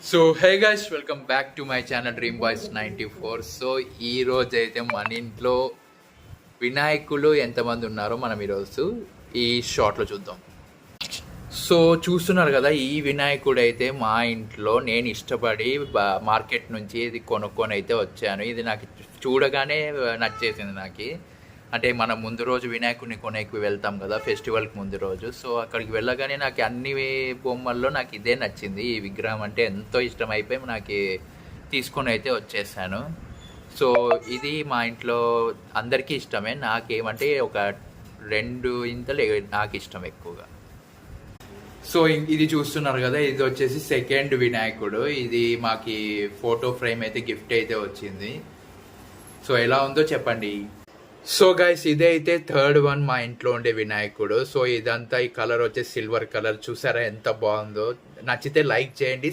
So hey guys, welcome back to my channel dream boys 94. So ఈ రోజు అయితే మన ఇంట్లో వినాయకులు ఎంతమంది ఉన్నారో మనం ఈరోజు ఈ షార్ట్లో చూద్దాం. సో చూస్తున్నారు కదా, ఈ వినాయకుడు అయితే మా ఇంట్లో నేను ఇష్టపడి మార్కెట్ నుంచి ఇది కొనుక్కొని అయితే వచ్చాను. ఇది నాకు చూడగానే నచ్చేసింది నాకు. అంటే మనం ముందు రోజు వినాయకుడిని కొనేకి వెళ్తాం కదా, ఫెస్టివల్కి ముందు రోజు. సో అక్కడికి వెళ్ళగానే నాకు అన్ని బొమ్మల్లో నాకు ఇదే నచ్చింది. ఈ విగ్రహం అంటే ఎంతో ఇష్టం అయిపోయి నాకు తీసుకొని అయితే వచ్చేసాను. సో ఇది మా ఇంట్లో అందరికీ ఇష్టమే. నాకేమంటే ఒక 2 ఇంతలు నాకు ఇష్టం ఎక్కువగా. సో ఇది చూస్తున్నారు కదా, ఇది వచ్చేసి సెకండ్ వినాయకుడు. ఇది మాకు ఫోటో ఫ్రేమ్ అయితే గిఫ్ట్ అయితే వచ్చింది. సో ఎలా ఉందో చెప్పండి. సో గైస్, ఇదే అయితే థర్డ్ వన్ మా ఇంట్లో ఉండే వినాయకుడు. సో ఇదంతా ఈ కలర్ వచ్చేసి సిల్వర్ కలర్. చూసారా ఎంత బాగుందో? నచ్చితే లైక్ చేయండి.